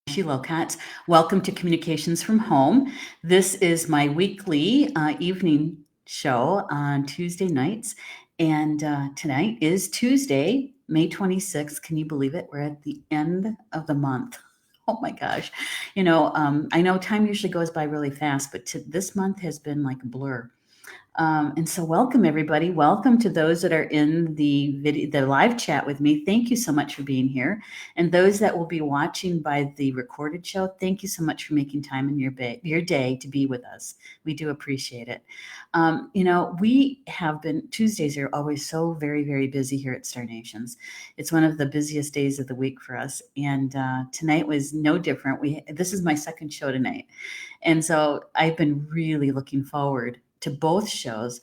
Neshi Lokotz. Welcome to Communications from Home. This is my weekly evening show on Tuesday nights. And tonight is Tuesday, May 26th. Can you believe it? We're at the end of the month. Oh my gosh. I know time usually goes by really fast, but this month has been like a blur. And so welcome everybody. Welcome to those that are in the live chat with me. Thank you so much for being here. And those that will be watching by the recorded show, thank you so much for making time in your day to be with us. We do appreciate it. We have been, Tuesdays are always so very, very busy here at Star Nations. It's one of the busiest days of the week for us. And tonight was no different. This is my second show tonight. And so I've been really looking forward to both shows.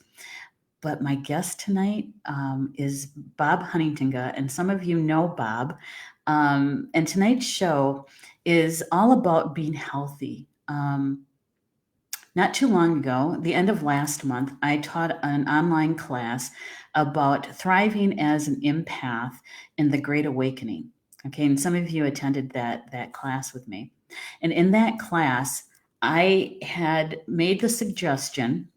But my guest tonight is Bob Huttinga, and some of you know Bob. And tonight's show is all about being healthy. Not too long ago, the end of last month, I taught an online class about thriving as an empath in the Great Awakening. Okay, and some of you attended that class with me. And in that class, I had made the suggestion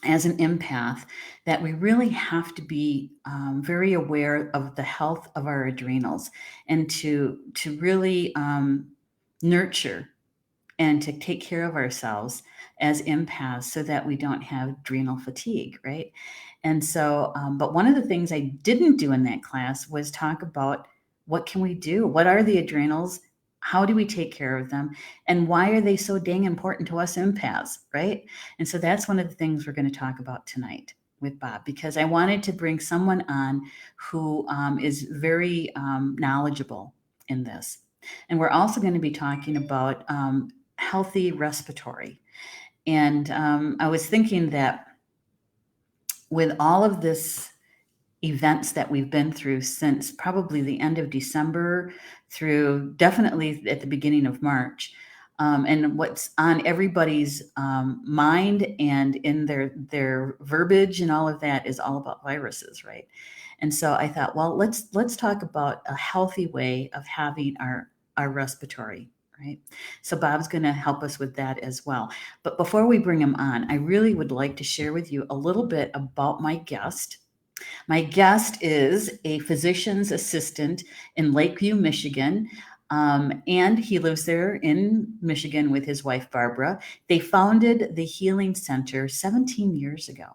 as an empath that we really have to be very aware of the health of our adrenals and to really nurture and to take care of ourselves as empaths so that we don't have adrenal fatigue, right? And so, but one of the things I didn't do in that class was talk about what can we do? What are the adrenals? How do we take care of them? And why are they so dang important to us empaths, right? And so that's one of the things we're going to talk about tonight with Bob, because I wanted to bring someone on who is very knowledgeable in this. And we're also going to be talking about healthy respiratory. And I was thinking that with all of this events that we've been through since probably the end of December through definitely at the beginning of March, and what's on everybody's mind and in their verbiage and all of that is all about viruses, right? And so I thought, well, let's talk about a healthy way of having our respiratory. Right. So Bob's going to help us with that as well. But before we bring him on, I really would like to share with you a little bit about my guest. My guest is a physician's assistant in Lakeview, Michigan. And he lives there in Michigan with his wife, Barbara. They founded the Healing Center 17 years ago.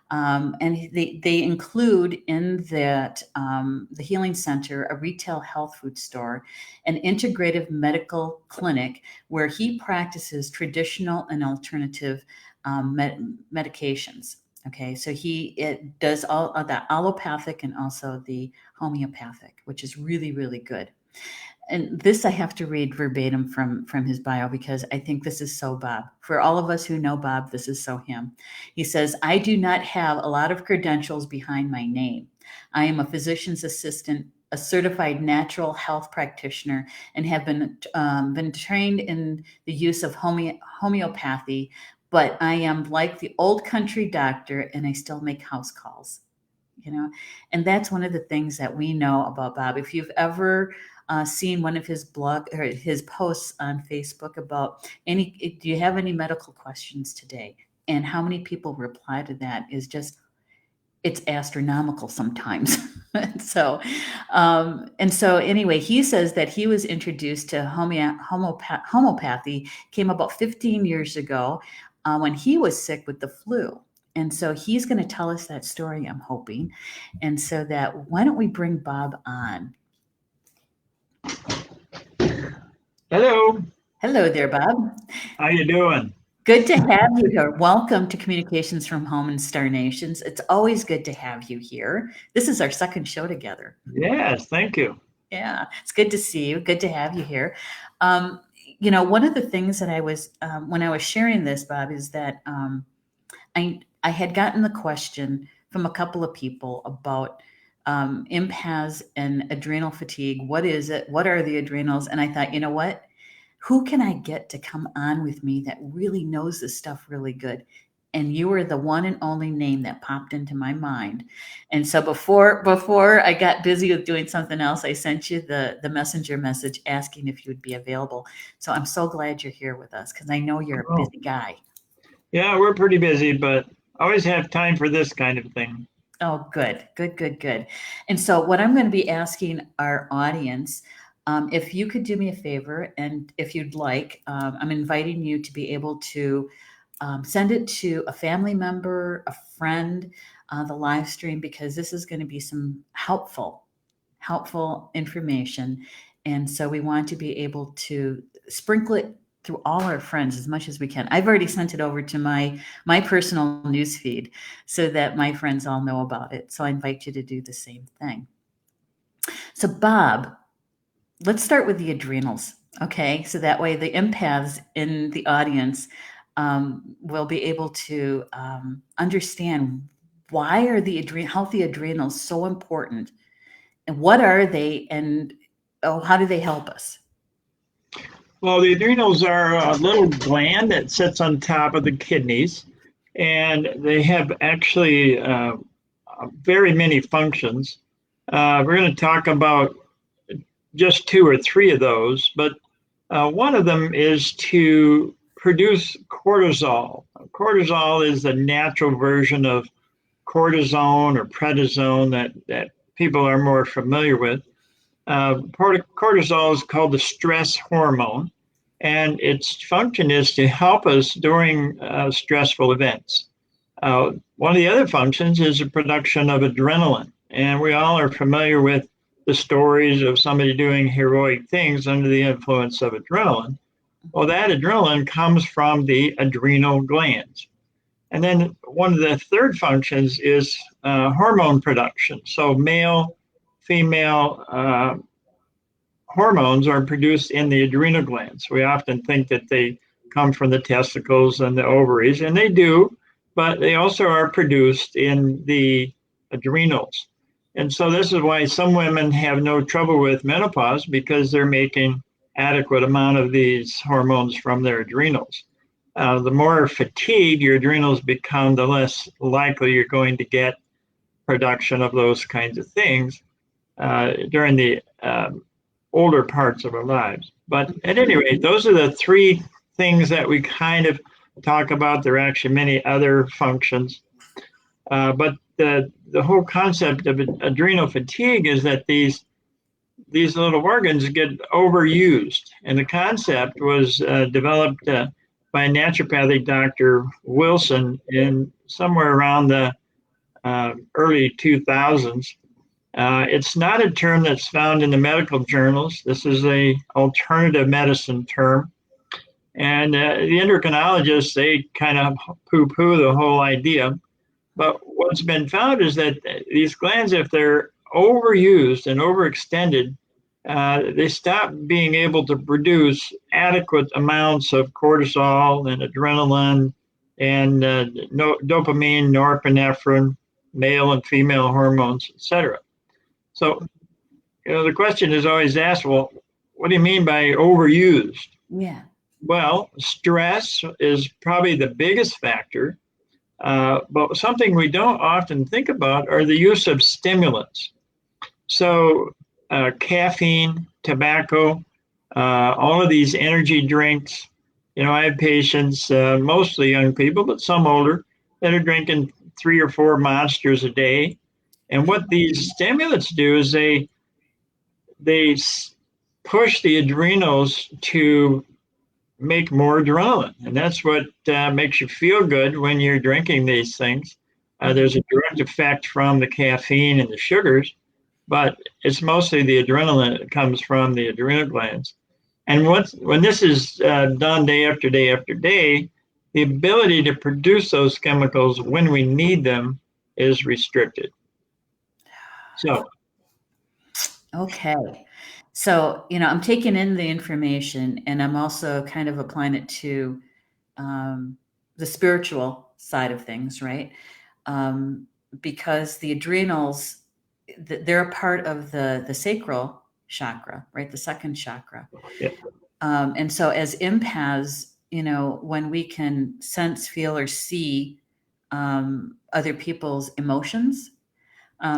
And they include in that the Healing Center a retail health food store, an integrative medical clinic where he practices traditional and alternative medications. Okay, so it does all of that allopathic and also the homeopathic, which is really, really good. And this I have to read verbatim from his bio because I think this is so Bob. For all of us who know Bob, this is so him. He says, I do not have a lot of credentials behind my name. I am a physician's assistant, a certified natural health practitioner, and have been trained in the use of homeopathy, but I am like the old country doctor and I still make house calls. And that's one of the things that we know about Bob. If you've ever seen one of his blog or his posts on Facebook about do you have any medical questions today? And how many people reply to that is just, it's astronomical sometimes. So anyway, he says that he was introduced to homeopathy came about 15 years ago when he was sick with the flu. And so he's going to tell us that story, I'm hoping. And so that, why don't we bring Bob on? Hello. Hello there, Bob. How you doing? Good to have you here. Welcome to Communications from Home and Star Nations. It's always good to have you here. This is our second show together. Yes, thank you. Yeah, it's good to see you. Good to have you here. One of the things that I was, when I was sharing this, Bob, is that I had gotten the question from a couple of people about empaths and adrenal fatigue. What is it? What are the adrenals? And I thought, you know what? Who can I get to come on with me that really knows this stuff really good? and you were the one and only name that popped into my mind. And so before I got busy with doing something else, I sent you the messenger message asking if you would be available. So I'm so glad you're here with us because I know you're a Oh, busy guy. yeah, we're pretty busy, but always have time for this kind of thing. Oh, good, good, good, good. And so, what I'm going to be asking our audience, if you could do me a favor, and if you'd like, I'm inviting you to be able to send it to a family member, a friend, the live stream, because this is going to be some helpful information. And so we want to be able to sprinkle it through all our friends as much as we can. I've already sent it over to my personal news feed so that my friends all know about it. So I invite you to do the same thing. So Bob, let's start with the adrenals. Okay. So that way the empaths in the audience will be able to understand why are the healthy adrenals so important and what are they and how do they help us? Well, the adrenals are a little gland that sits on top of the kidneys, and they have actually very many functions. We're going to talk about just two or three of those, but one of them is to produce cortisol. Cortisol is the natural version of cortisone or prednisone that people are more familiar with. Cortisol is called the stress hormone, and its function is to help us during stressful events. One of the other functions is the production of adrenaline, and we all are familiar with the stories of somebody doing heroic things under the influence of adrenaline. Well, that adrenaline comes from the adrenal glands. And then one of the third functions is hormone production. So male, female hormones are produced in the adrenal glands. We often think that they come from the testicles and the ovaries, and they do, but they also are produced in the adrenals. And so this is why some women have no trouble with menopause because they're making adequate amount of these hormones from their adrenals. The more fatigued your adrenals become, the less likely you're going to get production of those kinds of things during the older parts of our lives. But at any rate, those are the three things that we kind of talk about. There are actually many other functions. But the whole concept of adrenal fatigue is that these little organs get overused. And the concept was developed by a naturopathic Dr. Wilson in somewhere around the early 2000s. It's not a term that's found in the medical journals. This is a alternative medicine term. And the endocrinologists, they kind of poo-poo the whole idea. But what's been found is that these glands, if they're overused and overextended, they stop being able to produce adequate amounts of cortisol and adrenaline and dopamine, norepinephrine, male and female hormones, etc. So, the question is always asked, well, what do you mean by overused? Yeah. Well, stress is probably the biggest factor, but something we don't often think about are the use of stimulants. So, caffeine, tobacco, all of these energy drinks. I have patients, mostly young people, but some older, that are drinking 3 or 4 monsters a day. And what these stimulants do is they push the adrenals to make more adrenaline. And that's what makes you feel good when you're drinking these things. There's a direct effect from the caffeine and the sugars, but it's mostly the adrenaline that comes from the adrenal glands. And when this is done day after day after day, the ability to produce those chemicals when we need them is restricted. So, Okay. So, I'm taking in the information and I'm also kind of applying it to the spiritual side of things, right? Um, because the adrenals, they're a part of the sacral chakra, right? The second chakra. yeah. And so, as empaths, when we can sense, feel, or see other people's emotions,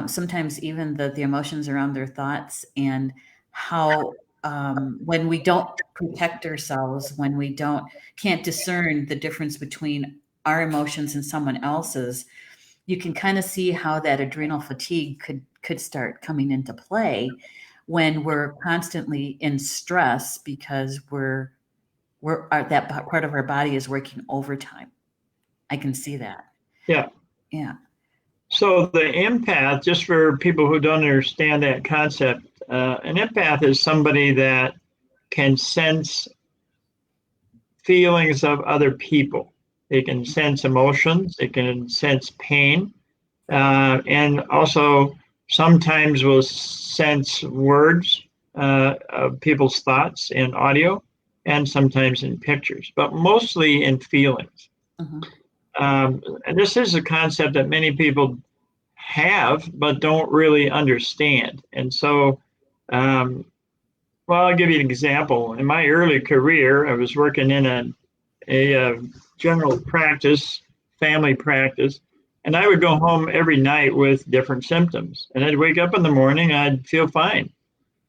sometimes even the emotions around their thoughts, and how when we don't protect ourselves, when we can't discern the difference between our emotions and someone else's, you can kind of see how that adrenal fatigue could start coming into play when we're constantly in stress because that part of our body is working overtime. I can see that. Yeah. Yeah. So the empath, just for people who don't understand that concept, an empath is somebody that can sense feelings of other people. They can sense emotions, they can sense pain, and also sometimes will sense words of people's thoughts in audio and sometimes in pictures, but mostly in feelings. Mm-hmm. And this is a concept that many people have but don't really understand. And so, well, I'll give you an example. In my early career, I was working in a general practice, family practice, and I would go home every night with different symptoms. And I'd wake up in the morning, I'd feel fine.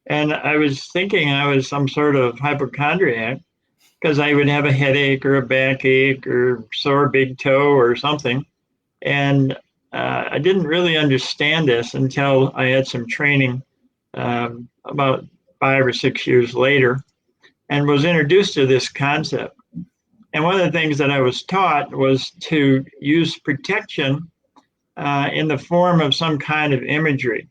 And I was thinking I was some sort of hypochondriac because I would have a headache or a backache or sore big toe or something. And I didn't really understand this until I had some training about 5 or 6 years later and was introduced to this concept. And one of the things that I was taught was to use protection in the form of some kind of imagery.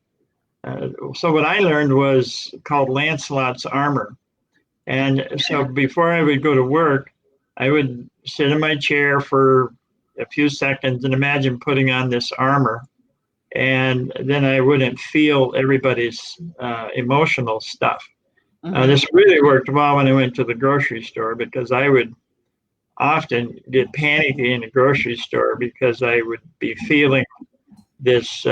So what I learned was called Lancelot's armor. And so before I would go to work, I would sit in my chair for a few seconds and imagine putting on this armor. And then I wouldn't feel everybody's emotional stuff. Mm-hmm. This really worked well when I went to the grocery store because I would often get panicky in the grocery store because I would be feeling this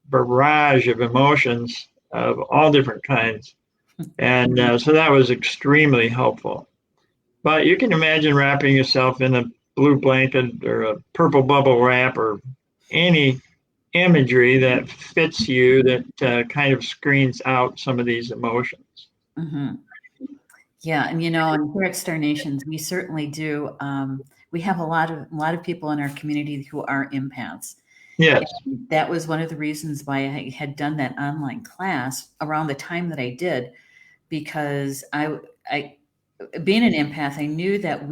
barrage of emotions of all different kinds. And so that was extremely helpful. But you can imagine wrapping yourself in a blue blanket or a purple bubble wrap or any imagery that fits you that kind of screens out some of these emotions. Mm-hmm. Yeah, and and here at Star Nations, we certainly do. We have a lot of people in our community who are empaths. Yes. And that was one of the reasons why I had done that online class around the time that I did, because I being an empath, I knew that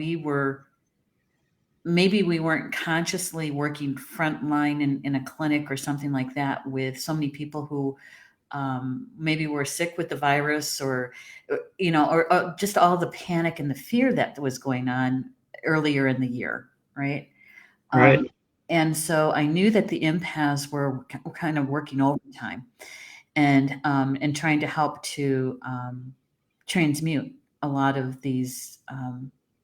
maybe we weren't consciously working frontline in a clinic or something like that with so many people who maybe were sick with the virus, or or just all the panic and the fear that was going on earlier in the year, right? Right. And so I knew that the empaths were kind of working overtime and trying to help to transmute a lot of these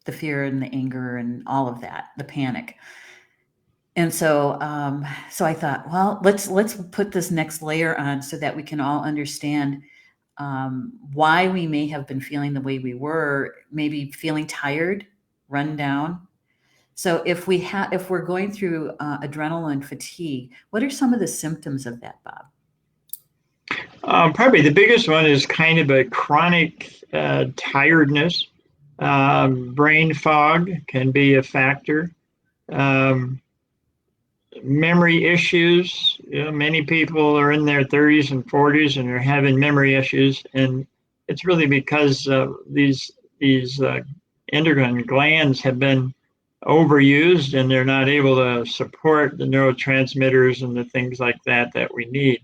the fear and the anger and all of that, the panic. And so I thought, well, let's put this next layer on so that we can all understand why we may have been feeling the way we were, maybe feeling tired, run down. So if we're going through adrenaline fatigue, what are some of the symptoms of that, Bob? Probably the biggest one is kind of a chronic tiredness. Brain fog can be a factor. Um, Memory issues. Many people are in their 30s and 40s and are having memory issues, and it's really because these endocrine glands have been overused and they're not able to support the neurotransmitters and the things like that we need.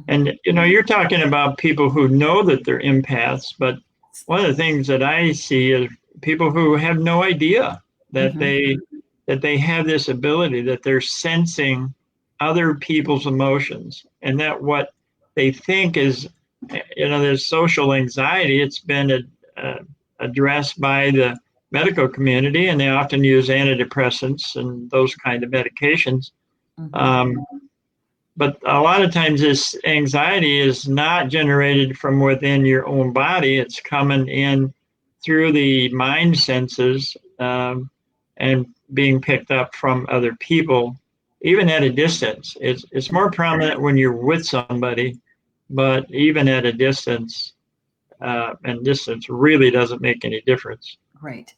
And you're talking about people who know that they're empaths, but one of the things that I see is people who have no idea that they have this ability, that they're sensing other people's emotions, and that what they think is, there's social anxiety. It's been addressed by the medical community, and they often use antidepressants and those kind of medications. But a lot of times this anxiety is not generated from within your own body. It's coming in through the mind senses and being picked up from other people, even at a distance. It's more prominent when you're with somebody, but even at a distance, and distance really doesn't make any difference. Right.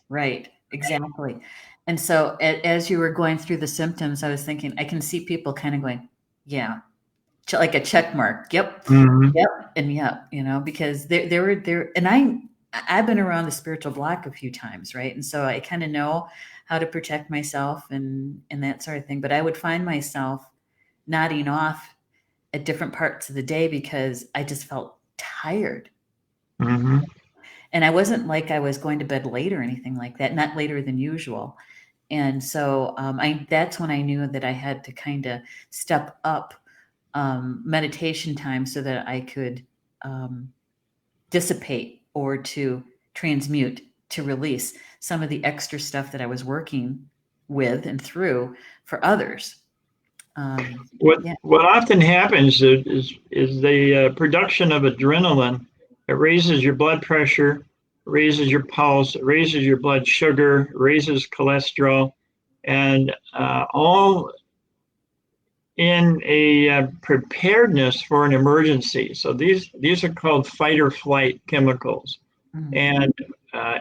Right. Exactly. And so as you were going through the symptoms, I was thinking, I can see people kind of going, yeah, like a check mark. Yep. Mm-hmm. Yep. And yep, because there were there, and I've been around the spiritual block a few times, right? And so I kind of know how to protect myself and that sort of thing. But I would find myself nodding off at different parts of the day because I just felt tired. Mm-hmm. And I wasn't like I was going to bed late or anything like that, not later than usual. And so that's when I knew that I had to kind of step up meditation time so that I could dissipate or to transmute, to release some of the extra stuff that I was working with and through for others. Yeah. What often happens is the production of adrenaline. It raises your blood pressure, raises your pulse, it raises your blood sugar, raises cholesterol, and all in a preparedness for an emergency. So these are called fight or flight chemicals. Mhm. And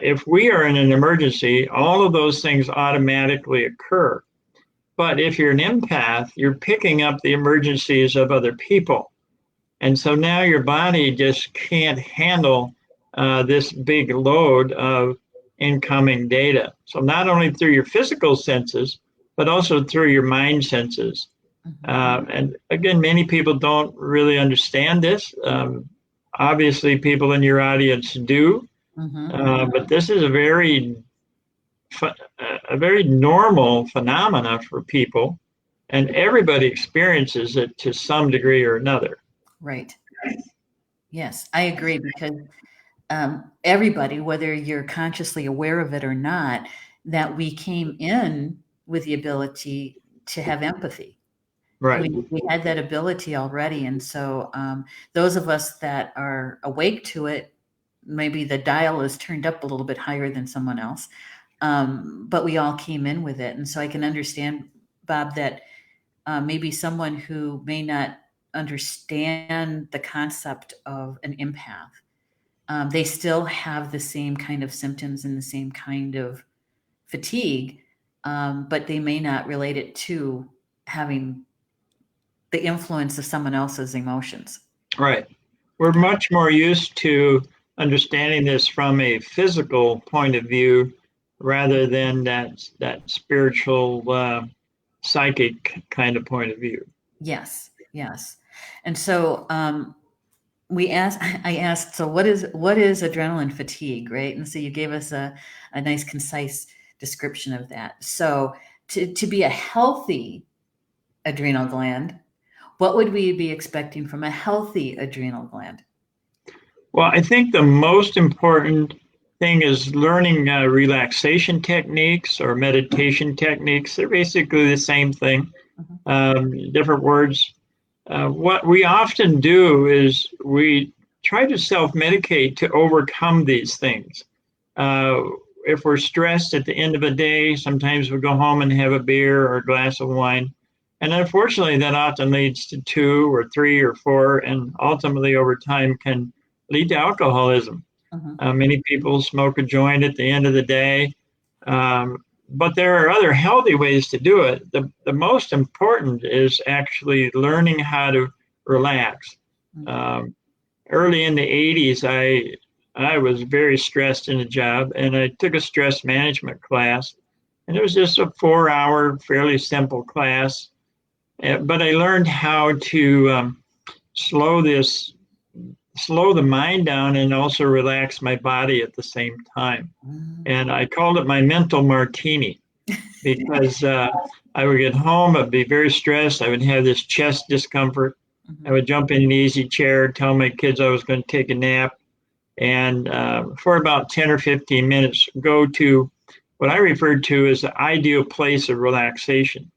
if we are in an emergency, all of those things automatically occur. But if you're an empath, you're picking up the emergencies of other people. And so now your body just can't handle this big load of incoming data. So not only through your physical senses, but also through your mind senses. And again, many people don't really understand this. Obviously, people in your audience do, but this is a very normal phenomena for people, and everybody experiences it to some degree or another. Right. Yes, I agree because everybody, whether you're consciously aware of it or not, that we came in with the ability to have empathy. Right. We had that ability already. And so those of us that are awake to it, maybe the dial is turned up a little bit higher than someone else. But we all came in with it. And so I can understand, Bob, that maybe someone who may not understand the concept of an empath, they still have the same kind of symptoms and the same kind of fatigue, but they may not relate it to having the influence of someone else's emotions. Right. We're much more used to understanding this from a physical point of view rather than that spiritual, psychic kind of point of view. Yes, yes. And so I asked, so what is adrenaline fatigue, right? And so you gave us a nice, concise description of that. So to be a healthy adrenal gland, what would we be expecting from a healthy adrenal gland? Well, I think the most important thing is learning relaxation techniques or meditation techniques. They're basically the same thing, different words. What we often do is we try to self-medicate to overcome these things. If we're stressed at the end of a day, sometimes we go home and have a beer or a glass of wine. And unfortunately, that often leads to 2 or 3 or 4, and ultimately over time can lead to alcoholism. Many people smoke a joint at the end of the day. But there are other healthy ways to do it. The most important is actually learning how to relax. Early in the 80s, I was very stressed in a job, and I took a stress management class. And it was just a 4-hour, fairly simple class. But I learned how to slow the mind down and also relax my body at the same time. And I called it my mental martini because I would get home, I'd be very stressed. I would have this chest discomfort. I would jump in an easy chair, tell my kids I was going to take a nap, and for about 10 or 15 minutes, go to what I referred to as the ideal place of relaxation.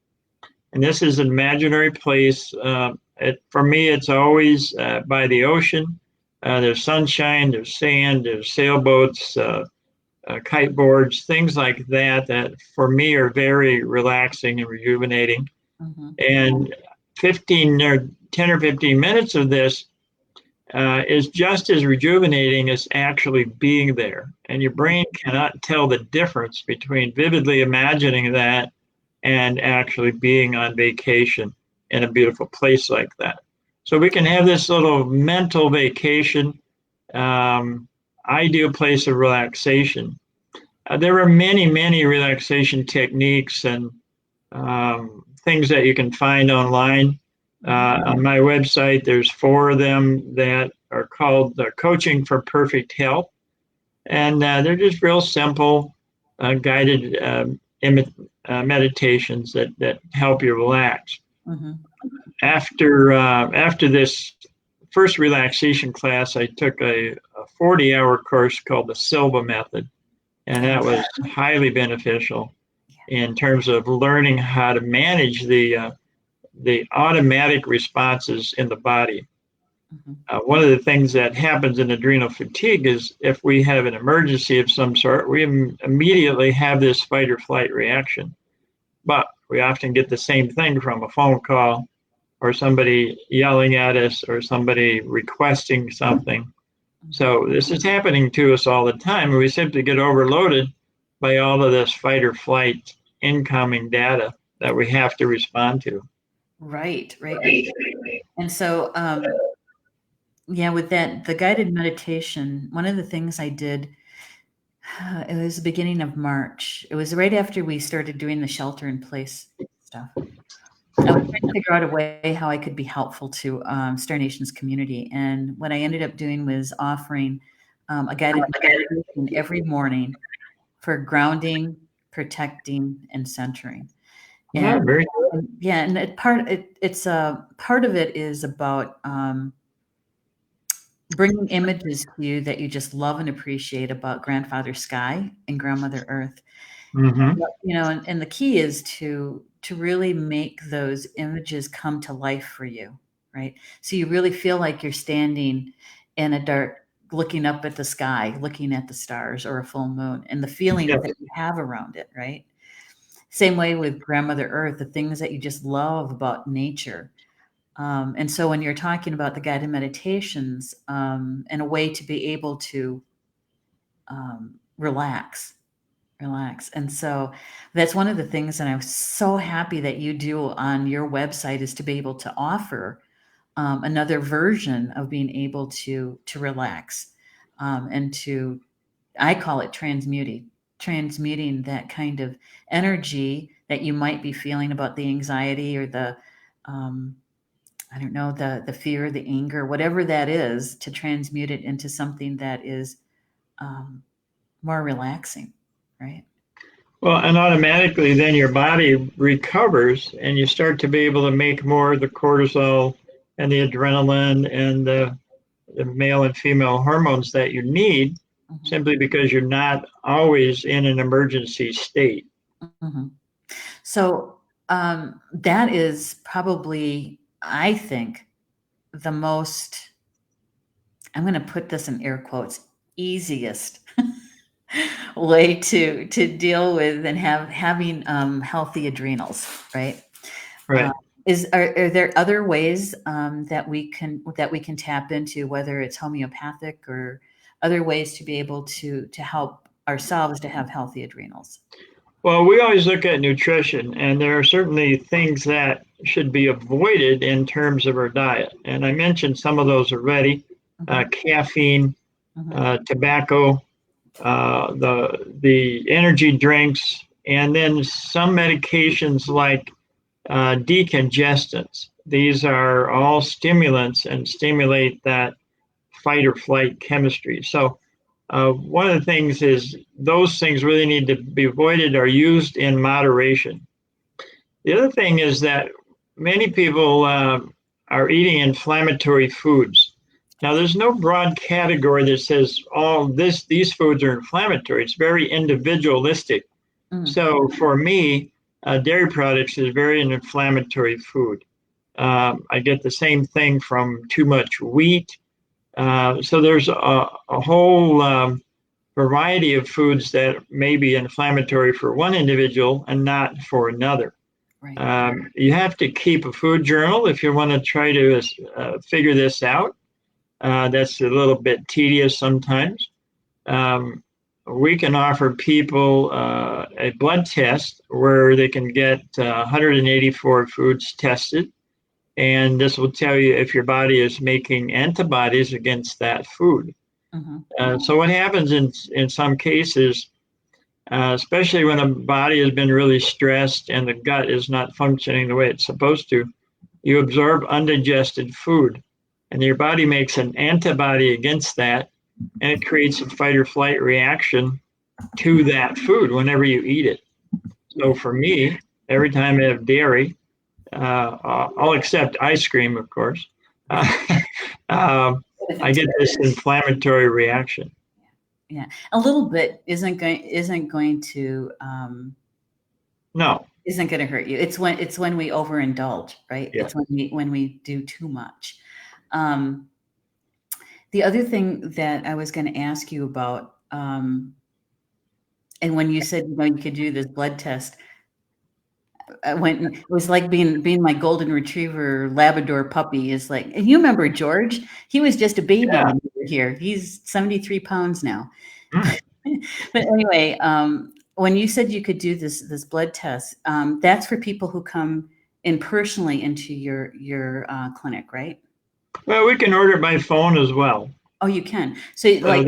And this is an imaginary place. For me, it's always by the ocean. There's sunshine, there's sand, there's sailboats, kite boards, things like that, that for me are very relaxing and rejuvenating. Mm-hmm. And 10 or 15 minutes of this is just as rejuvenating as actually being there. And your brain cannot tell the difference between vividly imagining that and actually being on vacation in a beautiful place like that. So we can have this little mental vacation, ideal place of relaxation. There are many, many relaxation techniques and things that you can find online. On my website, there's 4 of them that are called Coaching for Perfect Health. And they're just real simple, guided meditations that help you relax. Mm-hmm. After this first relaxation class, I took a 40-hour course called the Silva Method, and that was highly beneficial in terms of learning how to manage the automatic responses in the body. Mm-hmm. One of the things that happens in adrenal fatigue is if we have an emergency of some sort, we immediately have this fight or flight reaction. But we often get the same thing from a phone call or somebody yelling at us or somebody requesting something. So this is happening to us all the time. And we simply get overloaded by all of this fight or flight incoming data that we have to respond to. Right. And so, yeah, with that, the guided meditation, one of the things I did, it was the beginning of March. It was right after we started doing the shelter in place stuff. I was trying to figure out a way how I could be helpful to Star Nations community. And what I ended up doing was offering a guided meditation every morning for grounding, protecting, and centering. And Yeah, very yeah, and it's a part of it is about bringing images to you that you just love and appreciate about grandfather sky and grandmother earth. Mm-hmm. You know, and the key is to really make those images come to life for you, right? So you really feel like you're standing in a dark, looking up at the sky, looking at the stars or a full moon, and the feeling Yeah. that you have around it, right? Same way with grandmother earth, the things that you just love about nature. And so when you're talking about the guided meditations, and a way to be able to relax, relax. And so that's one of the things that I'm so happy that you do on your website is to be able to offer another version of being able to relax, and to, I call it transmuting that kind of energy that you might be feeling about the anxiety or the um, I don't know, the fear, the anger, whatever that is, to transmute it into something that is um, more relaxing, right? Well, and automatically then your body recovers and you start to be able to make more of the cortisol and the adrenaline and the male and female hormones that you need Mhm, simply because you're not always in an emergency state. mhm. So that is probably, I think, the most, I'm going to put this in air quotes, easiest way to deal with and having healthy adrenals, right? Uh, Right. are there other ways that we can tap into, whether it's homeopathic or other ways to be able to help ourselves to have healthy adrenals? Well, we always look at nutrition, and there are certainly things that should be avoided in terms of our diet. And I mentioned some of those already: Mhm, caffeine, mhm, tobacco, the energy drinks, and then some medications like decongestants. These are all stimulants and stimulate that fight or flight chemistry. So one of the things is those things really need to be avoided or used in moderation. The other thing is that many people are eating inflammatory foods. Now, there's no broad category that says all these foods are inflammatory. It's very individualistic. mm, So for me, dairy products is very an inflammatory food. I get the same thing from too much wheat. So there's a whole variety of foods that may be inflammatory for one individual and not for another. Right. You have to keep a food journal if you want to try to figure this out. That's a little bit tedious sometimes. We can offer people a blood test where they can get 184 foods tested, and this will tell you if your body is making antibodies against that food. So what happens in some cases, especially when a body has been really stressed and the gut is not functioning the way it's supposed to, you absorb undigested food, and your body makes an antibody against that, and it creates a fight or flight reaction to that food whenever you eat it. So for me, every time I have dairy, I'll accept ice cream, of course. I get this inflammatory reaction. Yeah, a little bit isn't going to No. isn't going to hurt you. It's when we overindulge, right? Yeah. It's when we do too much. The other thing that I was going to ask you about, and when you said you could do this blood test, it was like being my golden retriever Labrador puppy is like. And you remember George? He was just a baby Yeah. when we were here. He's 73 pounds now. Mm. But anyway, when you said you could do this blood test, that's for people who come in personally into your clinic, right? Well, we can order it by phone as well. Oh, you can. So like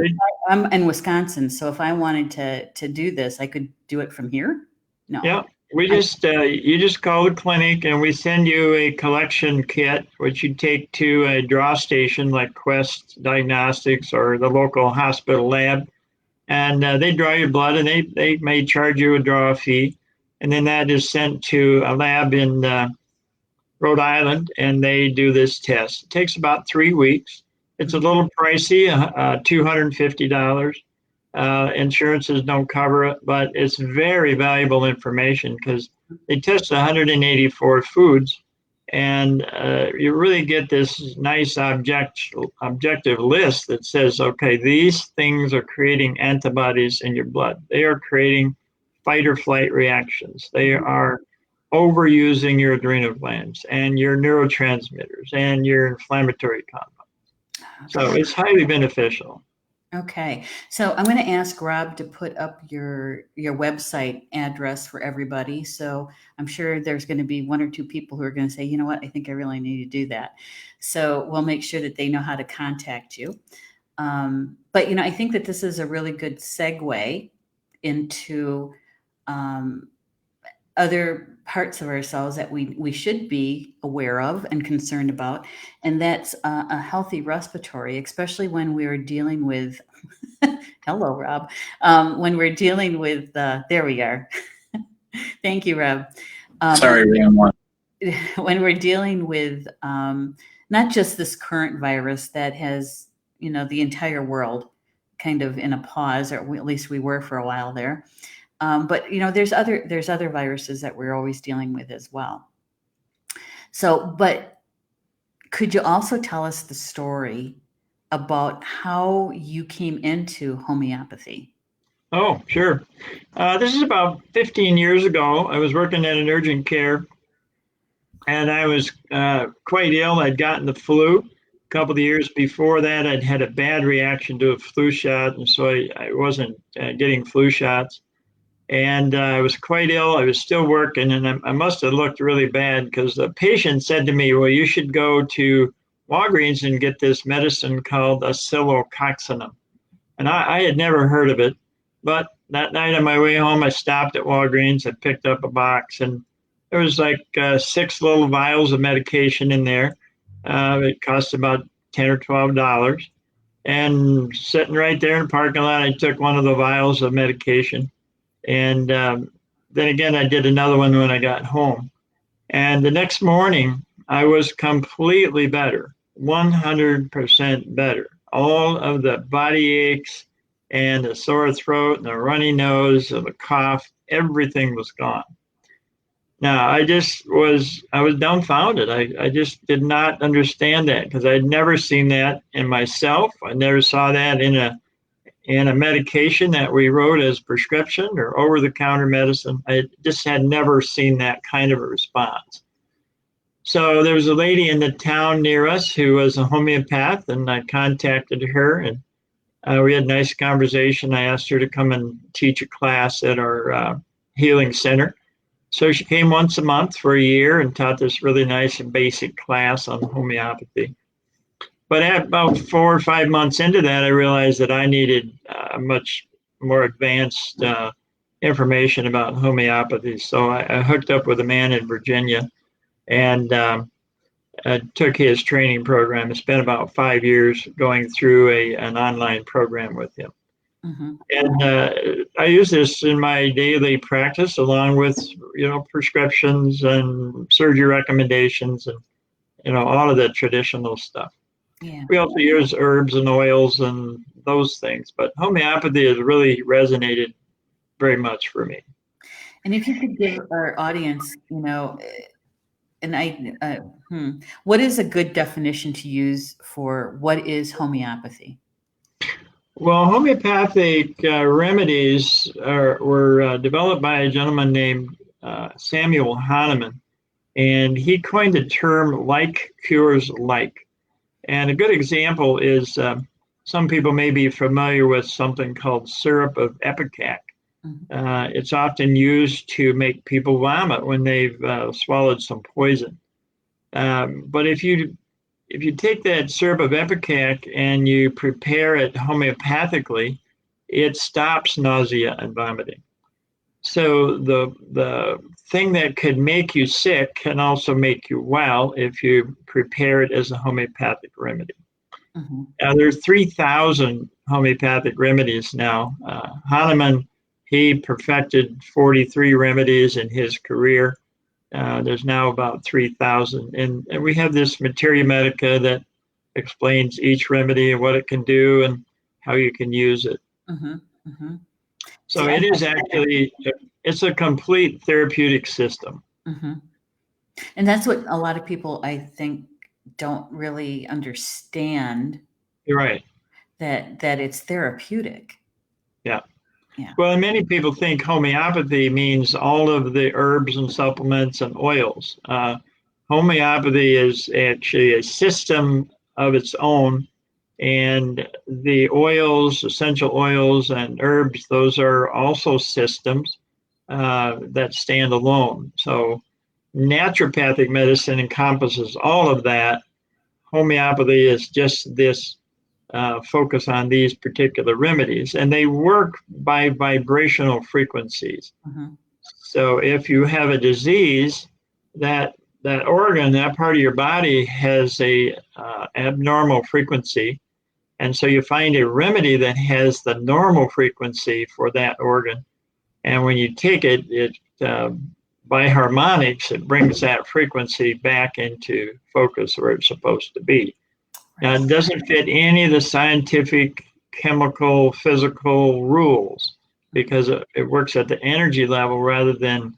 I'm in Wisconsin, so if I wanted to do this, I could do it from here? No. Yeah, we just you just call the clinic and we send you a collection kit, which you take to a draw station like Quest Diagnostics or the local hospital lab, and they draw your blood and they may charge you a draw fee, and then that is sent to a lab in Rhode Island, and they do this test. It takes about 3 weeks. It's a little pricey, $250. Insurances don't cover it, but it's very valuable information because they test 184 foods, and you really get this nice objective list that says, okay, these things are creating antibodies in your blood. They are creating fight or flight reactions. They are overusing your adrenal glands and your neurotransmitters and your inflammatory compounds. So it's highly beneficial. Okay. So I'm going to ask Rob to put up your website address for everybody. So I'm sure there's going to be one or two people who are going to say, you know what, I think I really need to do that. So we'll make sure that they know how to contact you. But, I think that this is a really good segue into other parts of ourselves that we should be aware of and concerned about. And that's a healthy respiratory, especially when we're dealing with, hello, Rob, when we're dealing with, there we are. Thank you, Rob. Sorry, when we're dealing with not just this current virus that has, the entire world kind of in a pause, or at least we were for a while there. But there's other viruses that we're always dealing with as well. So, but could you also tell us the story about how you came into homeopathy? Oh, sure. This is about 15 years ago. I was working at an urgent care, and I was quite ill. I'd gotten the flu. A couple of years before that, I'd had a bad reaction to a flu shot, and so I wasn't getting flu shots. And I was quite ill. I was still working, and I must have looked really bad because the patient said to me, well, you should go to Walgreens and get this medicine called oscillococcinum. And I had never heard of it. But that night on my way home, I stopped at Walgreens. I picked up a box, and there was like 6 little vials of medication in there. It cost about $10 or $12. And sitting right there in the parking lot, I took one of the vials of medication. And then again, I did another one when I got home. And the next morning, I was completely better, 100% better. All of the body aches and the sore throat and the runny nose and the cough, everything was gone. Now, I was dumbfounded. I just did not understand that because I'd never seen that in myself. I never saw that in and a medication that we wrote as prescription or over-the-counter medicine. I just had never seen that kind of a response. So there was a lady in the town near us who was a homeopath, and I contacted her, and we had a nice conversation. I asked her to come and teach a class at our healing center. So she came once a month for a year and taught this really nice and basic class on homeopathy. But at about 4 or 5 months into that, I realized that I needed much more advanced information about homeopathy. So I hooked up with a man in Virginia and took his training program. I spent about 5 years going through an online program with him. Mm-hmm. And I use this in my daily practice, along with prescriptions and surgery recommendations, and all of the traditional stuff. Yeah. We also use herbs and oils and those things, but homeopathy has really resonated very much for me. And if you could give our audience, what is a good definition to use for what is homeopathy? Well, homeopathic remedies were developed by a gentleman named Samuel Hahnemann, and he coined the term "like cures like." And a good example is some people may be familiar with something called syrup of ipecac. Mm-hmm. It's often used to make people vomit when they've swallowed some poison. But if you take that syrup of ipecac and you prepare it homeopathically, it stops nausea and vomiting. So the thing that could make you sick can also make you well if you prepare it as a homeopathic remedy. Mm-hmm. There's 3,000 homeopathic remedies now. Hahnemann, he perfected 43 remedies in his career. There's now about 3,000. And we have this Materia Medica that explains each remedy and what it can do and how you can use it. Mm-hmm. Mm-hmm. So it is actually, it's a complete therapeutic system. Mm-hmm. And that's what a lot of people, I think, don't really understand. You're right. That it's therapeutic. Yeah. Yeah. Well, and many people think homeopathy means all of the herbs and supplements and oils. Homeopathy is actually a system of its own, and the oils, essential oils and herbs, those are also systems that stand alone. So naturopathic medicine encompasses all of that. Homeopathy is just this focus on these particular remedies, and they work by vibrational frequencies. Mm-hmm. So if you have a disease, that organ, that part of your body has a abnormal frequency, and so you find a remedy that has the normal frequency for that organ, and when you take it, by harmonics, it brings that frequency back into focus where it's supposed to be. Now, it doesn't fit any of the scientific, chemical, physical rules because it works at the energy level rather than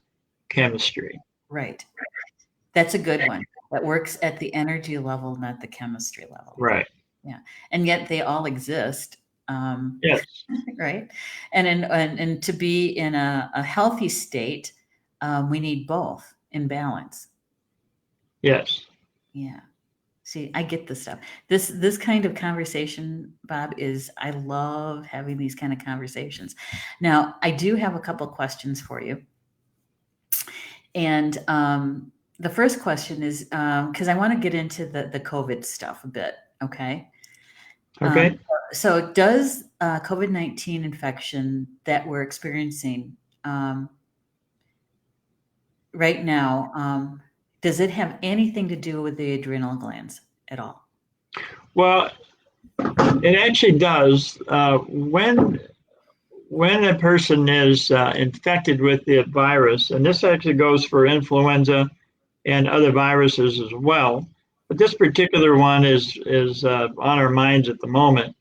chemistry. Right. That's a good one. That works at the energy level, not the chemistry level. Right. Yeah. And yet they all exist. Yes. Right. And to be in a healthy state, we need both in balance. Yes. Yeah. See, I get this stuff. This kind of conversation, Bob, I love having these kind of conversations. Now, I do have a couple questions for you. And the first question is, because I want to get into the COVID stuff a bit, okay? Okay. So does COVID-19 infection that we're experiencing right now, does it have anything to do with the adrenal glands at all? Well, it actually does. When a person is infected with the virus, and this actually goes for influenza and other viruses as well, but this particular one is on our minds at the moment.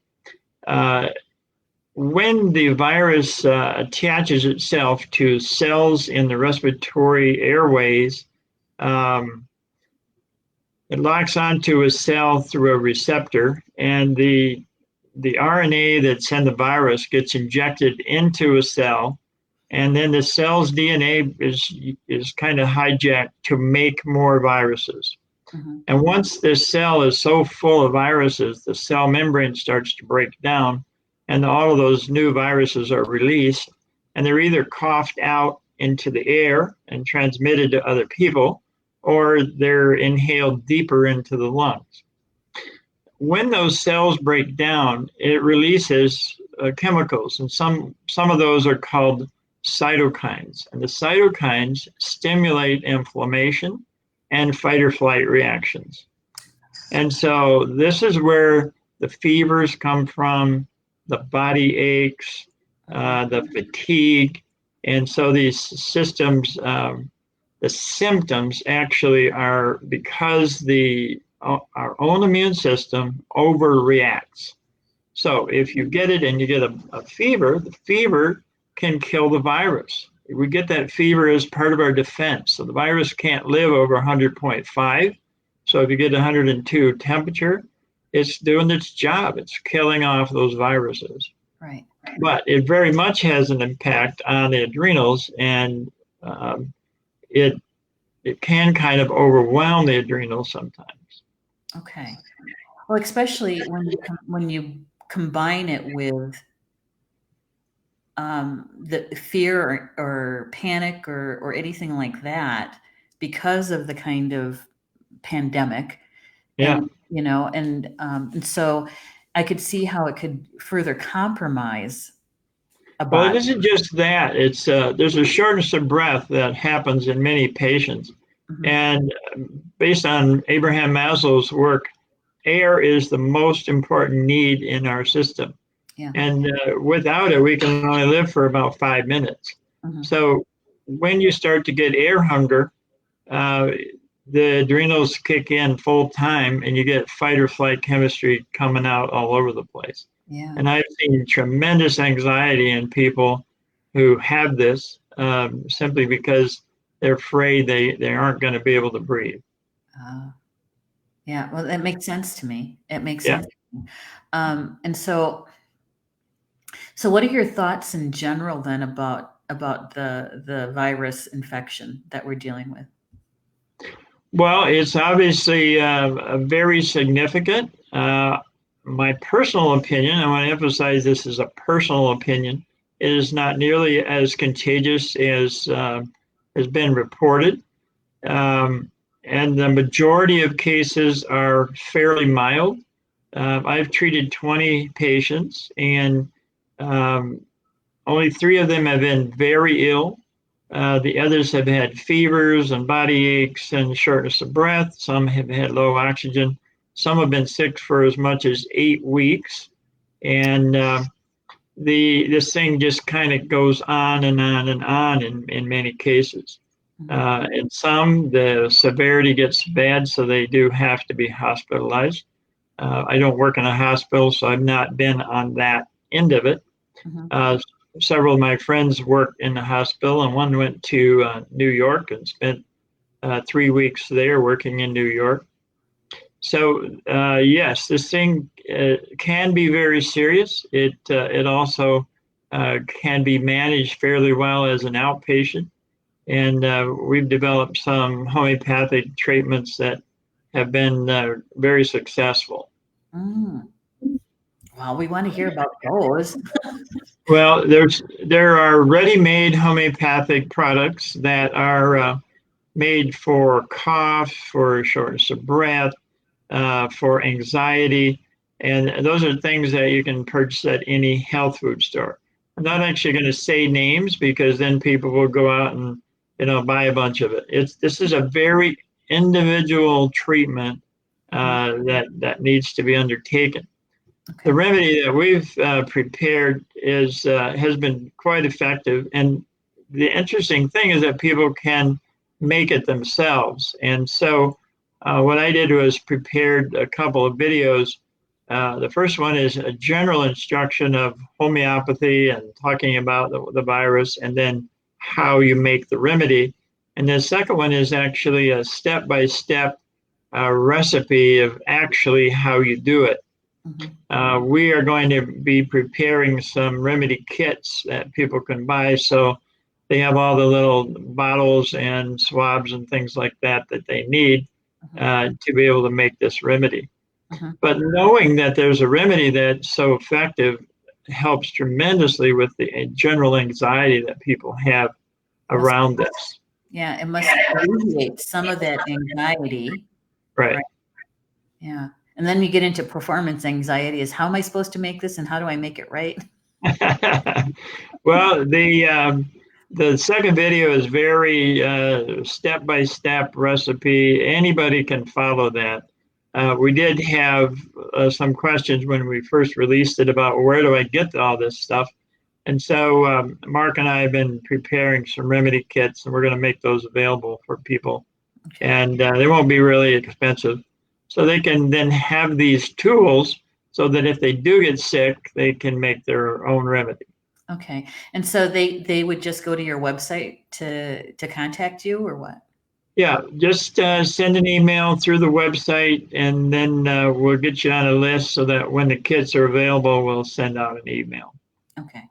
When the virus attaches itself to cells in the respiratory airways, it locks onto a cell through a receptor, and the the RNA that's in the virus gets injected into a cell, and then the cell's DNA is kind of hijacked to make more viruses. Mm-hmm. And once this cell is so full of viruses, the cell membrane starts to break down, and all of those new viruses are released, and they're either coughed out into the air and transmitted to other people, or they're inhaled deeper into the lungs. When those cells break down, it releases chemicals, and some of those are called cytokines. And the cytokines stimulate inflammation and fight or flight reactions. And so this is where the fevers come from, the body aches, the fatigue. And so these systems, the symptoms actually are because our own immune system overreacts. So if you get it and you get a fever, the fever can kill the virus. We get that fever as part of our defense. So the virus can't live over 100.5. So if you get 102 temperature, it's doing its job. It's killing off those viruses. Right. But it very much has an impact on the adrenals, and it can kind of overwhelm the adrenals sometimes. Okay. Well, especially when you combine it with the fear or panic or anything like that because of the kind of pandemic. Yeah. And, and so I could see how it could further compromise a body. Well, it isn't just that. It's there's a shortness of breath that happens in many patients. Mm-hmm. And based on Abraham Maslow's work, air is the most important need in our system. Yeah. And without it, we can only live for about 5 minutes. Mm-hmm. So when you start to get air hunger, the adrenals kick in full time, and you get fight or flight chemistry coming out all over the place. Yeah. And I've seen tremendous anxiety in people who have this simply because they're afraid they aren't going to be able to breathe. Yeah, well, that makes sense to me. It makes sense to me. And so what are your thoughts in general then about the virus infection that we're dealing with? Well, it's obviously very significant. My personal opinion, I want to emphasize this is a personal opinion, it is not nearly as contagious as has been reported. And the majority of cases are fairly mild. I've treated 20 patients, and only 3 of them have been very ill. The others have had fevers and body aches and shortness of breath. Some have had low oxygen. Some have been sick for as much as 8 weeks. And this thing just kind of goes on and on and on in many cases. In some, the severity gets bad, so they do have to be hospitalized. I don't work in a hospital, so I've not been on that end of it. Several of my friends worked in the hospital, and one went to New York and spent 3 weeks there working in New York. So yes, this thing can be very serious. It also can be managed fairly well as an outpatient. And we've developed some homeopathic treatments that have been very successful. Well, we want to hear about those. Well, there are ready-made homeopathic products that are made for cough, for shortness of breath, for anxiety, and those are things that you can purchase at any health food store. I'm not actually going to say names because then people will go out and buy a bunch of it. This is a very individual treatment that needs to be undertaken. The remedy that we've prepared has been quite effective, and the interesting thing is that people can make it themselves. And so what I did was prepared a couple of videos. The first one is a general instruction of homeopathy and talking about the virus, and then how you make the remedy. And the second one is actually a step-by-step recipe of actually how you do it. We are going to be preparing some remedy kits that people can buy, so they have all the little bottles and swabs and things like that they need to be able to make this remedy. But knowing that there's a remedy that's so effective helps tremendously with the general anxiety that people have around this. Yeah, it must alleviate some of that anxiety. Right. Yeah. And then you get into performance anxiety is how am I supposed to make this and how do I make it right? Well, the second video is very step-by-step recipe. Anybody can follow that. We did have some questions when we first released it about where do I get all this stuff. And so Mark and I have been preparing some remedy kits, and we're going to make those available for people. Okay. And they won't be really expensive. So they can then have these tools so that if they do get sick, they can make their own remedy. Okay. And so they would just go to your website to contact you or what? Yeah, just send an email through the website, and then we'll get you on a list so that when the kits are available, we'll send out an email. Okay.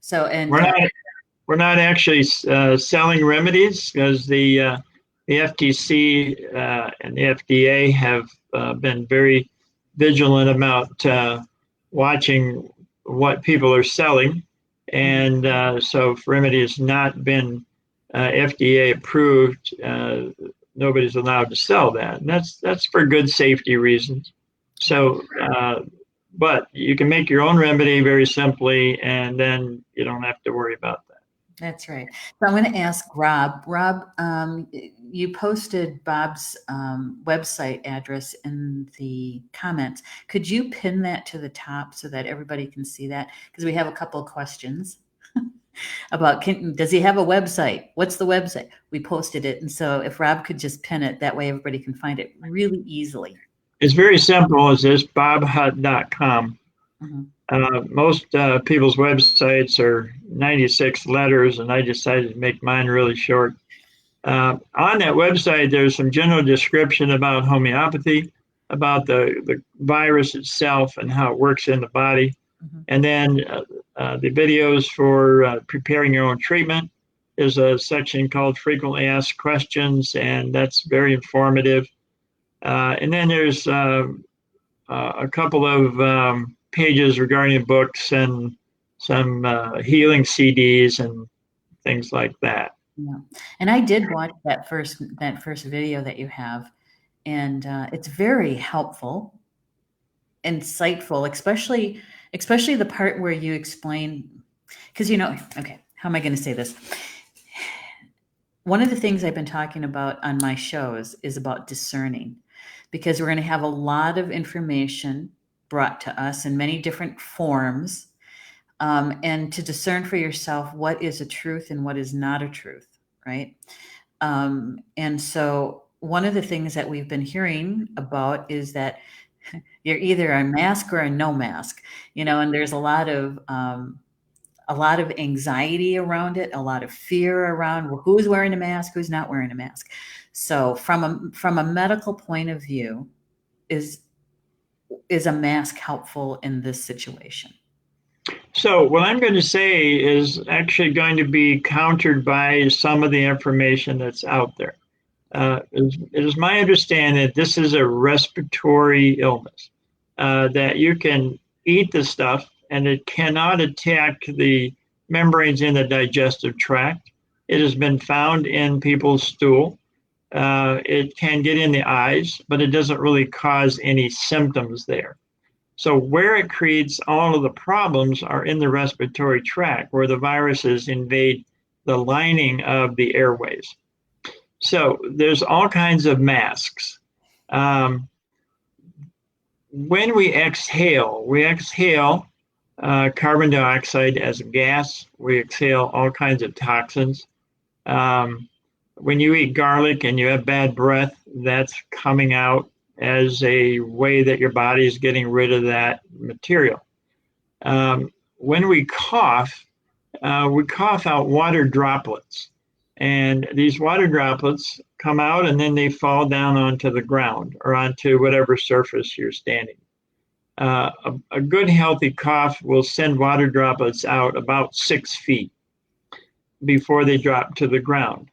So, and we're not actually selling remedies because the FTC and the FDA have been very vigilant about watching what people are selling, and so if remedy has not been FDA approved, nobody's allowed to sell that. And that's for good safety reasons. So, but you can make your own remedy very simply, and then you don't have to worry about that. That's right. So I'm going to ask Rob. Rob, you posted Bob's website address in the comments. Could you pin that to the top so that everybody can see that? Because we have a couple of questions about does he have a website? What's the website? We posted it. And so if Rob could just pin it, that way everybody can find it really easily. It's very simple. It's just bobhutt.com. Most people's websites are 96 letters, and I decided to make mine really short. On that website, there's some general description about homeopathy, about the virus itself and how it works in the body. And then the videos for preparing your own treatment. There's a section called Frequently Asked Questions, and that's very informative. And then there's a couple of pages regarding books and some healing CDs and things like that. Yeah, and I did watch that first video that you have, and it's very helpful, insightful, especially the part where you explain, because okay, how am I going to say this? One of the things I've been talking about on my shows is about discerning, because we're going to have a lot of information brought to us in many different forms, and to discern for yourself what is a truth and what is not a truth, right? And so one of the things that we've been hearing about is that you're either a mask or a no mask, and there's a lot of anxiety around it, a lot of fear around who's wearing a mask, who's not wearing a mask. So from a medical point of view, is a mask helpful in this situation? So what I'm going to say is actually going to be countered by some of the information that's out there. It is my understanding that this is a respiratory illness, that you can eat the stuff and it cannot attack the membranes in the digestive tract. It has been found in people's stool. It can get in the eyes, but it doesn't really cause any symptoms there. So where it creates all of the problems are in the respiratory tract, where the viruses invade the lining of the airways. So there's all kinds of masks. When we exhale carbon dioxide as a gas. We exhale all kinds of toxins. When you eat garlic and you have bad breath, that's coming out as a way that your body is getting rid of that material. When we cough out water droplets. And these water droplets come out and then they fall down onto the ground or onto whatever surface you're standing. A good healthy cough will send water droplets out about 6 feet before they drop to the ground.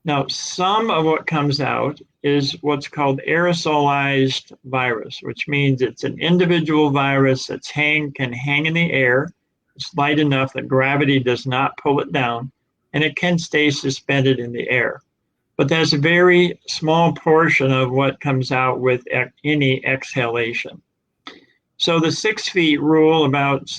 Now, some of what comes out is what's called aerosolized virus, which means it's an individual virus that can hang in the air. It's light enough that gravity does not pull it down, and it can stay suspended in the air. But that's a very small portion of what comes out with any exhalation. So the 6 feet rule about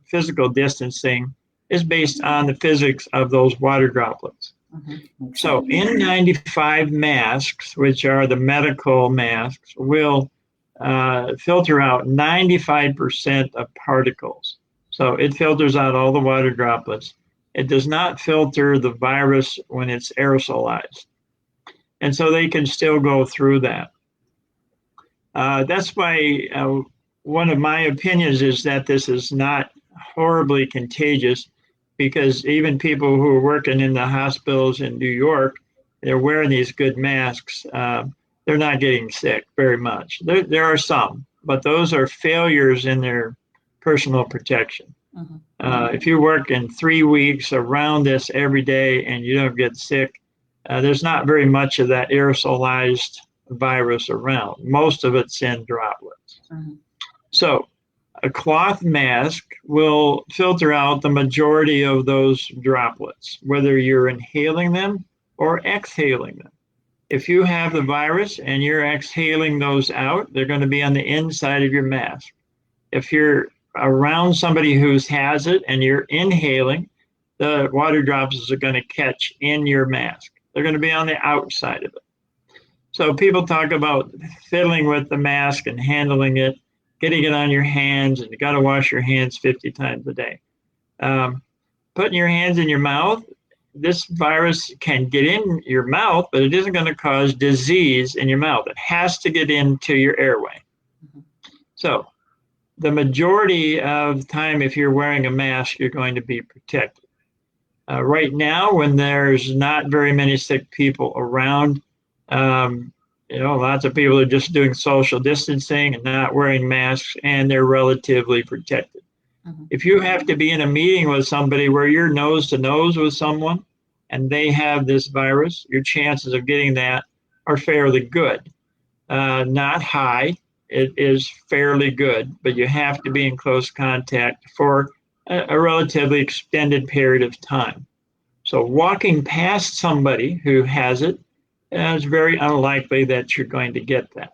physical distancing is based on the physics of those water droplets. Mm-hmm. So N95 masks, which are the medical masks, will filter out 95% of particles. So it filters out all the water droplets. It does not filter the virus when it's aerosolized. And so they can still go through that. That's why one of my opinions is that this is not horribly contagious, because even people who are working in the hospitals in New York, they're wearing these good masks. They're not getting sick very much. There are some, but those are failures in their personal protection. Mm-hmm. If you work in 3 weeks around this every day and you don't get sick, there's not very much of that aerosolized virus around. Most of it's in droplets. Mm-hmm. So a cloth mask will filter out the majority of those droplets, whether you're inhaling them or exhaling them. If you have the virus and you're exhaling those out, they're going to be on the inside of your mask. If you're around somebody who has it and you're inhaling, the water droplets are going to catch in your mask. They're going to be on the outside of it. So people talk about fiddling with the mask and handling it, getting it on your hands, and you got to wash your hands 50 times a day. Putting your hands in your mouth, this virus can get in your mouth, but it isn't going to cause disease in your mouth. It has to get into your airway. Mm-hmm. So the majority of the time, if you're wearing a mask, you're going to be protected. Right now, when there's not very many sick people around, lots of people are just doing social distancing and not wearing masks, and they're relatively protected. Mm-hmm. If you have to be in a meeting with somebody where you're nose to nose with someone and they have this virus, your chances of getting that are fairly good. Not high, it is fairly good, but you have to be in close contact for a relatively extended period of time. So walking past somebody who has it, it's very unlikely that you're going to get that.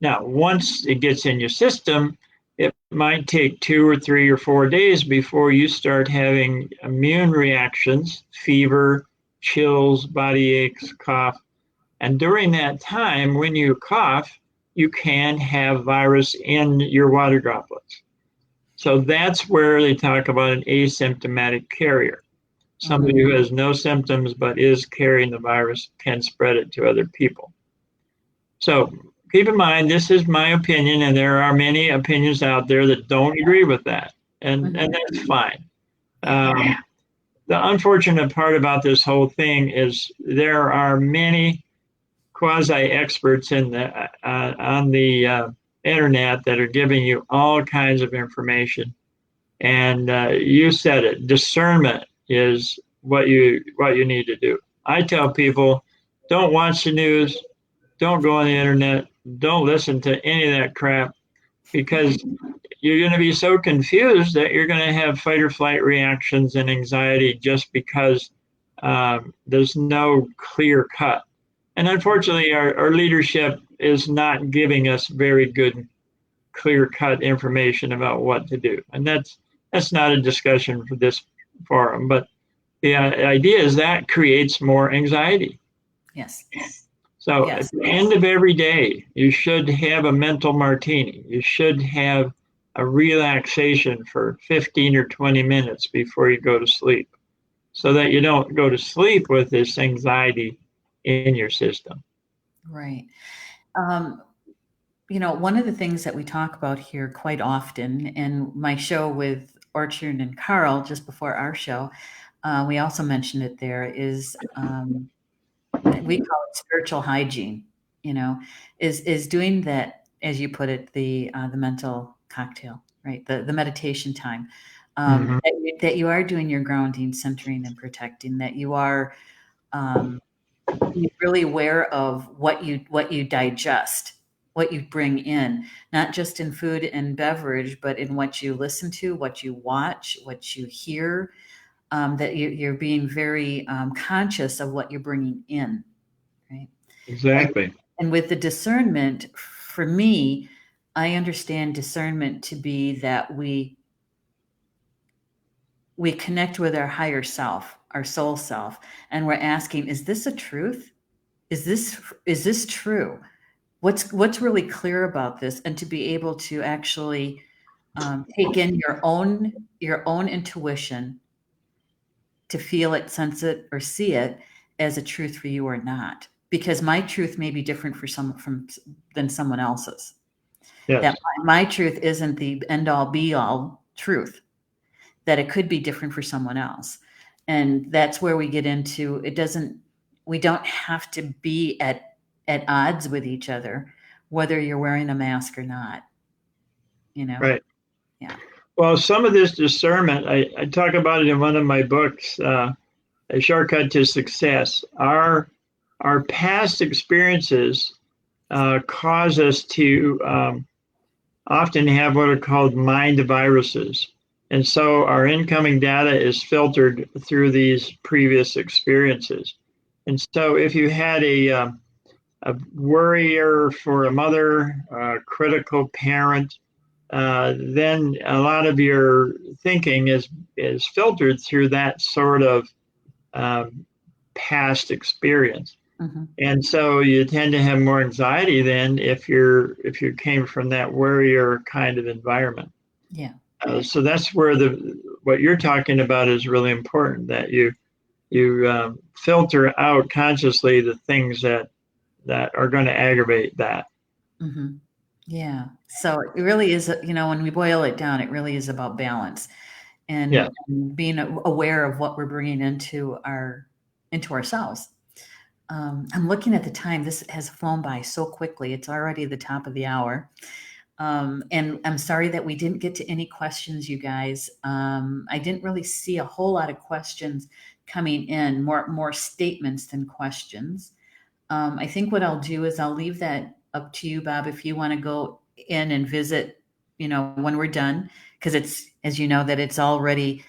Now, once it gets in your system, it might take 2 or 3 or 4 days before you start having immune reactions, fever, chills, body aches, cough. And during that time, when you cough, you can have virus in your water droplets. So that's where they talk about an asymptomatic carrier. Somebody who has no symptoms but is carrying the virus can spread it to other people. So keep in mind, this is my opinion, and there are many opinions out there that don't agree with that, and that's fine. The unfortunate part about this whole thing is there are many quasi-experts on the internet that are giving you all kinds of information. And you said it, discernment is what you need to do. I tell people, don't watch the news, don't go on the internet, don't listen to any of that crap, because you're going to be so confused that you're going to have fight or flight reactions and anxiety just because there's no clear cut. And unfortunately, our leadership is not giving us very good clear cut information about what to do. And that's not a discussion for this forum, but the idea is that creates more anxiety. Yes. So yes. At the end of every day, you should have a mental martini. You should have a relaxation for 15 or 20 minutes before you go to sleep, so that you don't go to sleep with this anxiety in your system. Right. One of the things that we talk about here quite often in my show with Orchard and Carl, just before our show, we also mentioned it there, is we call it spiritual hygiene, is doing that as you put it, the mental cocktail, right? The meditation time, Mhm. that you are doing your grounding, centering, and protecting. That you are being really aware of what you digest, what you bring in, not just in food and beverage, but in what you listen to, what you watch, what you hear. That you're being very conscious of what you're bringing in, right? And, Exactly. and with the discernment, for me, I understand discernment to be that we connect with our higher self, our soul self, and we're asking, is this a truth? Is this true? What's really clear about this? And to be able to actually take in your own intuition, to feel it, sense it, or see it as a truth for you or not. Because my truth may be different for some from than someone else's. That Yes. my truth isn't the end all be all truth. That it could be different for someone else. And that's where we get into it doesn't we don't have to be at odds with each other, whether you're wearing a mask or not, you know? Right. Yeah. Well, some of this discernment, I talk about it in one of my books, A Shortcut to Success. Our past experiences cause us to often have what are called mind viruses. And so our incoming data is filtered through these previous experiences. And so if you had a worrier for a mother, a critical parent, then a lot of your thinking is filtered through that sort of um, past experience. Hmm. And so you tend to have more anxiety then if you came from that worrier kind of environment. Yeah. So that's where the what you're talking about is really important, that you filter out consciously the things that are going to aggravate that. Hmm. Yeah. So it really is, when we boil it down, it really is about balance Yeah. and being aware of what we're bringing into ourselves. I'm looking at the time. This has flown by so quickly. It's already the top of the hour. And I'm sorry that we didn't get to any questions, you guys. I didn't really see a whole lot of questions coming in, more statements than questions. I think what I'll do is I'll leave that up to you, Bob, if you want to go in and visit, when we're done, because it's, as you know, that it's already,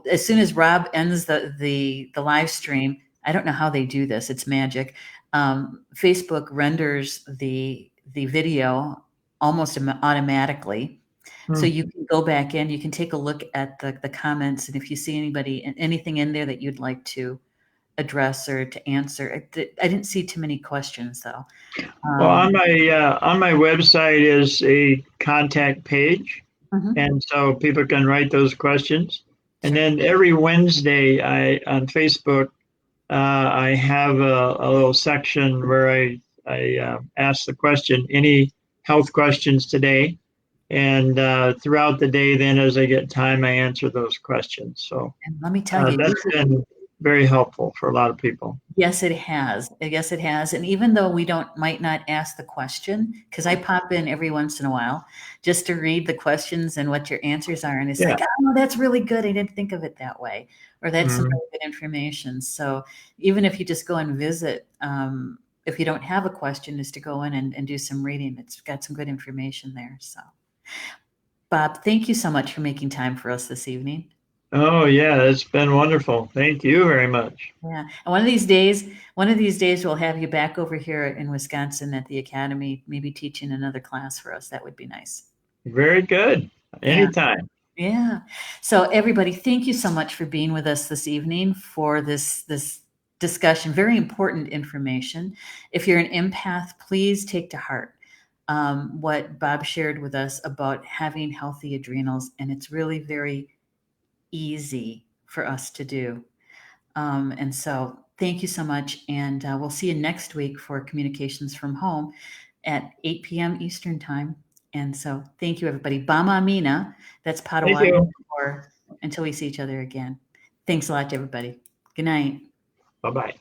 as soon as Rob ends the live stream, I don't know how they do this. It's magic. Facebook renders the video almost automatically. So Hmm. you can go back in, you can take a look at the comments, and if you see anything in there that you'd like to address or to answer. I didn't see too many questions though. Well, Um, on my website is a contact page, mhm, and so people can write those questions. And sure. then every Wednesday, I on Facebook, I have a little section where I ask the question, any health questions today, and throughout the day, then as I get time, I answer those questions. So And let me tell you, that's been very helpful for a lot of people. yes, it has. Yes, it has. And even though we might not ask the question, because I pop in every once in a while just to read the questions and what your answers are. And it's Yeah. like, oh, that's really good. I didn't think of it that way. Or that's some Mhm. really good information. So even if you just go and visit, if you don't have a question, is to go in and do some reading. It's got some good information there. So, Bob, thank you so much for making time for us this evening. Oh, yeah, it's been wonderful. Thank you very much. Yeah. And one of these days we'll have you back over here in Wisconsin at the academy, maybe teaching another class for us. That would be nice. Very good. Yeah. Anytime. Yeah. So everybody, thank you so much for being with us this evening for this discussion. Very important information. If you're an empath, please take to heart what Bob shared with us about having healthy adrenals, and it's really very easy for us to do. And so thank you so much. And we'll see you next week for Communications from Home at 8 p.m. Eastern Time. And so thank you, everybody. Bama Mina, that's Thank Potawatomi you. for until we see each other again. Thanks a lot to everybody. Good night. Bye bye.